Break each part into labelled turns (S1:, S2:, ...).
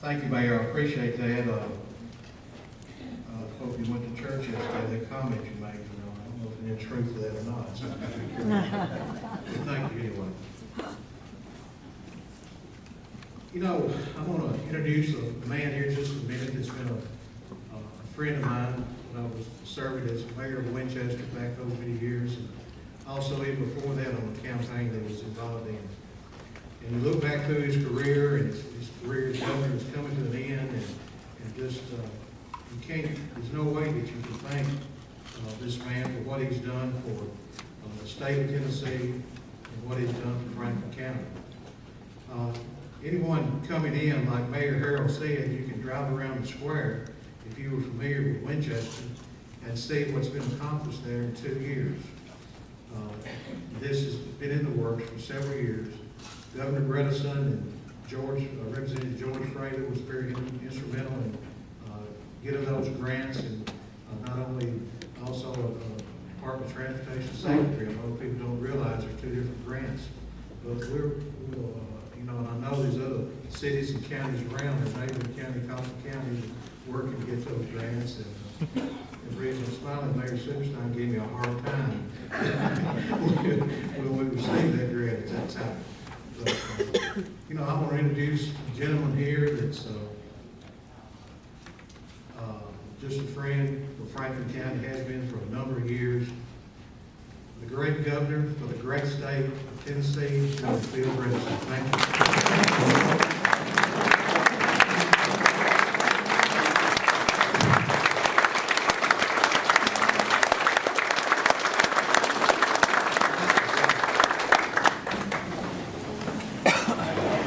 S1: Thank you, Mayor. I appreciate that. I hope you went to church yesterday. That comment you made, I don't know if there's any truth to that or not. So but thank you anyway. I want to introduce a man here in just a minute that's been a friend of mine when I was serving as mayor of Winchester back those many years, and also even before that on the campaign that he was involved in. And you look back through his career, and his career as governor is coming to an end, and just you can't. There's no way that you can thank this man for what he's done for the state of Tennessee and what he's done for Franklin County. Anyone coming in, like Mayor Harrell said, you can drive around the square if you were familiar with Winchester and see what's been accomplished there in 2 years. This has been in the works for several years. Governor Bredesen and Representative George Fraley was very instrumental in getting those grants, and not only also Department of Transportation Safety. A lot of people don't realize there's two different grants, but we'll and I know there's other cities and counties around, there's neighboring county, Coffee County, working to get those grants. And the reason I'm smiling, Mayor Superstein gave me a hard time when we received that grant at that time. But, I want to introduce a gentleman here that's just a friend for Franklin County, has been for a number of years. The great governor for the great state of Tennessee, Bill Bredesen. Thank you.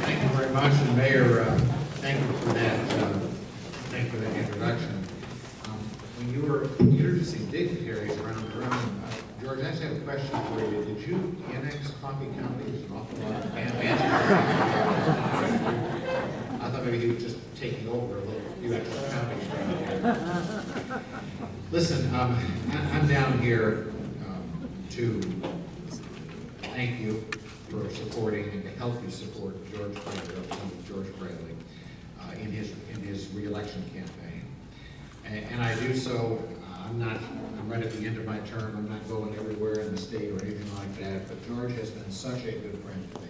S2: Thank you very much, and Mayor, thank you for that. Thank you for that introduction. When you were introducing dignitaries around the room, George, I just have a question for you. Did you annex Coffee County? There's an awful lot of I thought maybe he was just taking over a few extra counties around here. Listen, I'm down here to thank you for supporting and to help you support George Fraley in his re-election campaign. And I do so. I'm right at the end of my term. I'm not going everywhere in the state or anything like that. But George has been such a good friend to me.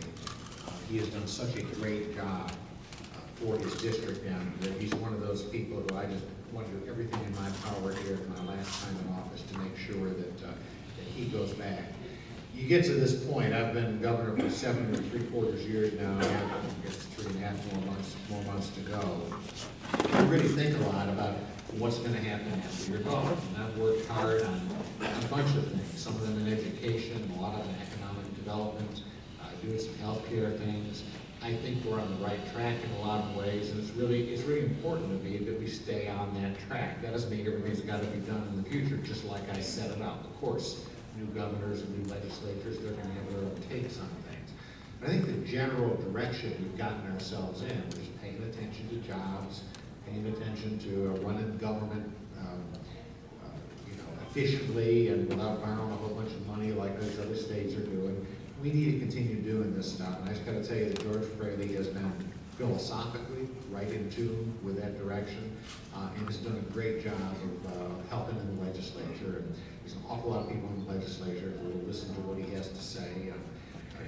S2: He has done such a great job for his district down here. He's one of those people who I just want to do everything in my power here in my last time in office to make sure that he goes back. You get to this point. I've been governor for 7 3/4 years now. I have, I guess, 3.5 more months to go. I really think a lot about what's going to happen after you're gone. And I've worked hard on a bunch of things, some of them in education, a lot of them in economic development, doing some healthcare things. I think we're on the right track in a lot of ways, and it's really important to me that we stay on that track. That doesn't mean everything's got to be done in the future, just like I set it up. Of course, new governors and new legislatures, they're going to have their own takes on things. But I think the general direction we've gotten ourselves in, which is paying attention to jobs, paying attention to running government efficiently and without borrowing a whole bunch of money like those other states are doing. We need to continue doing this stuff. And I just got to tell you that George Fraley has been philosophically right in tune with that direction and has done a great job of helping in the legislature. And there's an awful lot of people in the legislature who will listen to what he has to say.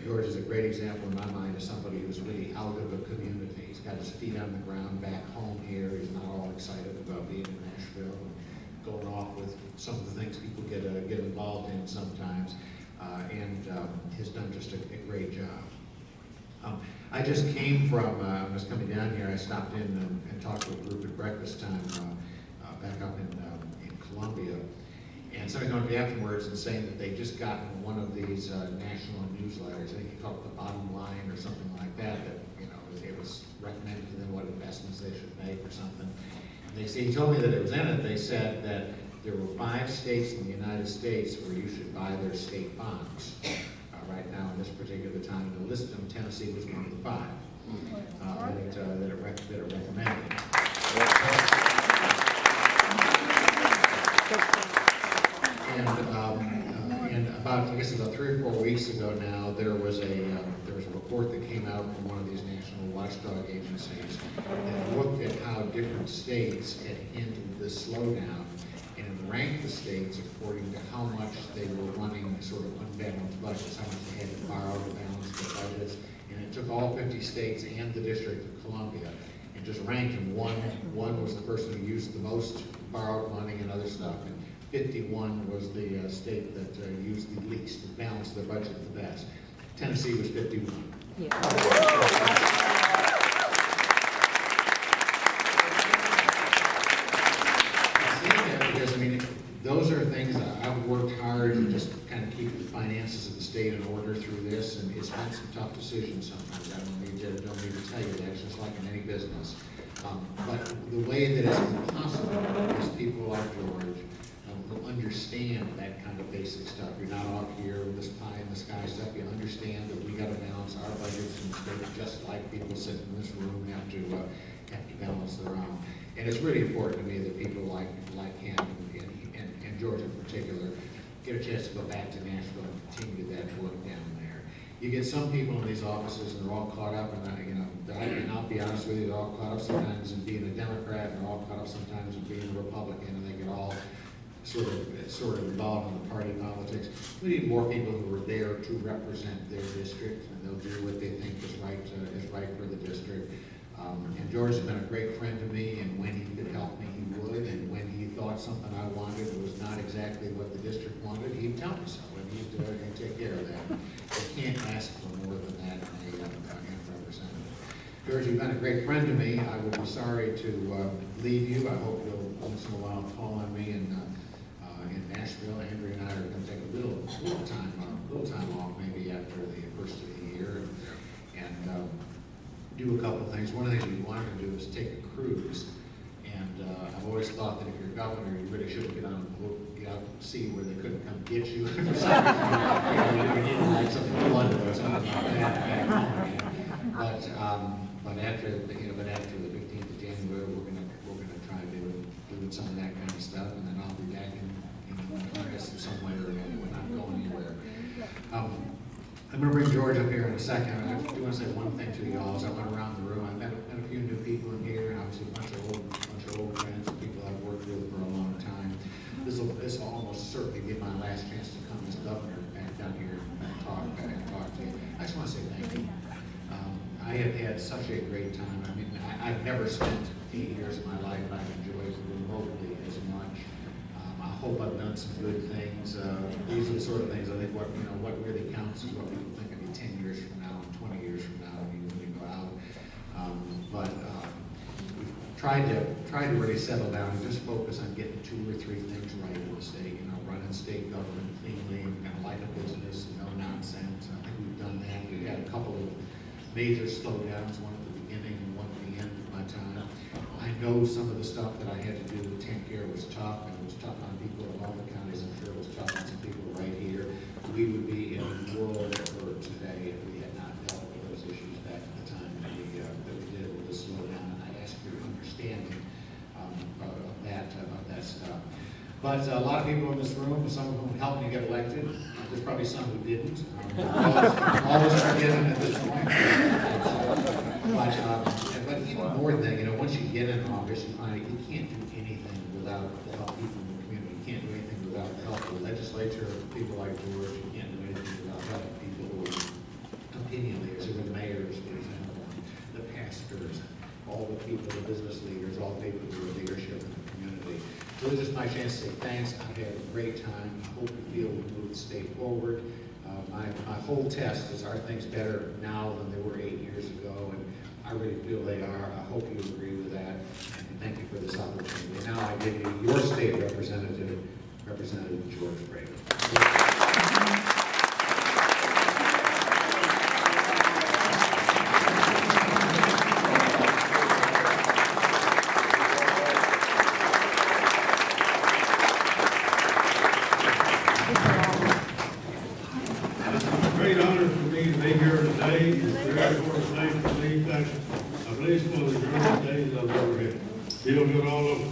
S2: George is a great example in my mind of somebody who's really out of the community. He's got his feet on the ground back home here. He's not all excited about being in Nashville and going off with some of the things people get involved in sometimes, and has done just a great job. I just came from, I was coming down here, I stopped in and talked to a group at breakfast time back up in Columbia. And somebody came up to me afterwards and saying that they'd just gotten one of these national newsletters. I think he called it the Bottom Line or something like that, it was recommended to them what investments they should make or something. And he told me that it was in it. They said that there were 5 states in the United States where you should buy their state bonds right now in this particular time. And the list of them, Tennessee was one of the 5 that it recommended. And about, I guess about 3 or 4 weeks ago now, there was a report that came out from one of these national watchdog agencies that looked different states had hinted this slowdown, and it ranked the states according to how much they were running sort of unbalanced budgets, how much they had to borrow to balance their budgets. And it took all 50 states and the District of Columbia and just ranked them. One was the person who used the most borrowed money and other stuff, and 51 was the state that used the least, to balance their budget the best. Tennessee was 51.
S3: Yeah.
S2: I say that because, I mean, those are things that I've worked hard to just kind of keep the finances of the state in order through this, and it's been some tough decisions sometimes. I don't need to tell you that, it's just like in any business. But the way that it's impossible is people like George who understand that kind of basic stuff. You're not off here with this pie in the sky stuff. You understand that we got to balance our budgets in the state, just like people sitting in this room have to balance their own. And it's really important to me that people like him and George in particular get a chance to go back to Nashville and continue that work down there. You get some people in these offices and they're all caught up, and I'll be honest with you, they're all caught up sometimes in being a Democrat, and they're all caught up sometimes in being a Republican, and they get all sort of involved in the party politics. We need more people who are there to represent their district, and they'll do what they think is right for the district. And George has been a great friend to me, and when he could help me, he would. And when he thought something I wanted was not exactly what the district wanted, he'd tell me so, and he'd take care of that. You can't ask for more than that in a representative. George, you've been a great friend to me. I would be sorry to leave you. I hope you'll once in a while call on me in Nashville. Andrea and I are going to take a little time off, maybe after the first of the year, and do a couple of things. One of the things we wanted to do is take a cruise, and I've always thought that if you're governor, you really shouldn't get out to sea where they couldn't come get you. For some reason, you need like some flood or something like that back home. But after the 15th of January, we're gonna try doing some of that kind of stuff, and then I'll be back in somewhere, and we're not going anywhere. I'm going to bring George up here in a second. I do want to say one thing to you all. As I went around the room, I met a few new people in here, and obviously a bunch of old friends, people I've worked with for a long time. This will almost certainly be my last chance to come as governor back down here and talk to you. I just want to say thank you. I have had such a great time. I mean, I've never spent 8 years of my life I've enjoyed remotely as much. I hope I've done some good things. These are the sort of things I think what really counts is what people think of me 10 years from now, 20 years from now when you go out. But we've tried to really settle down and just focus on getting 2 or 3 things right in the state. Running state government cleanly, and kind of like a business, no nonsense. I think we've done that. We've had a couple of major slowdowns, one at the beginning and one at the end of my time. I know some of the stuff that I had to do with tank care was tough, and it was tough on people in all the counties. I'm sure it was tough on some people right here. We would be in a world of hurt today if we had not dealt with those issues back at the time that we did with the slowdown. And I ask for your understanding of that stuff. But a lot of people in this room, some of whom helped me get elected. There's probably some who didn't. Always forgiven at this point. But even more than that, once you get in office, you find you can't do anything without the help of people in the community. You can't do anything without the help of the legislature, people like George. You can't do anything without help of people who are opinion leaders, who are the mayors, for example, the pastors, all the people, the business leaders, all the people who are leadership in the community. So it's just my chance to say thanks. I've had a great time. I hope you feel we move the state forward. My whole test is, are things better now than they were 8 years ago? And I really feel they are. I hope you agree with that. And thank you for this opportunity. Now I give you your state representative, Representative George Fraley.
S4: Great honor for me to be here today. It's a very important day for me. In fact, I believe it's one of the greatest days I've ever had. Feel good all over.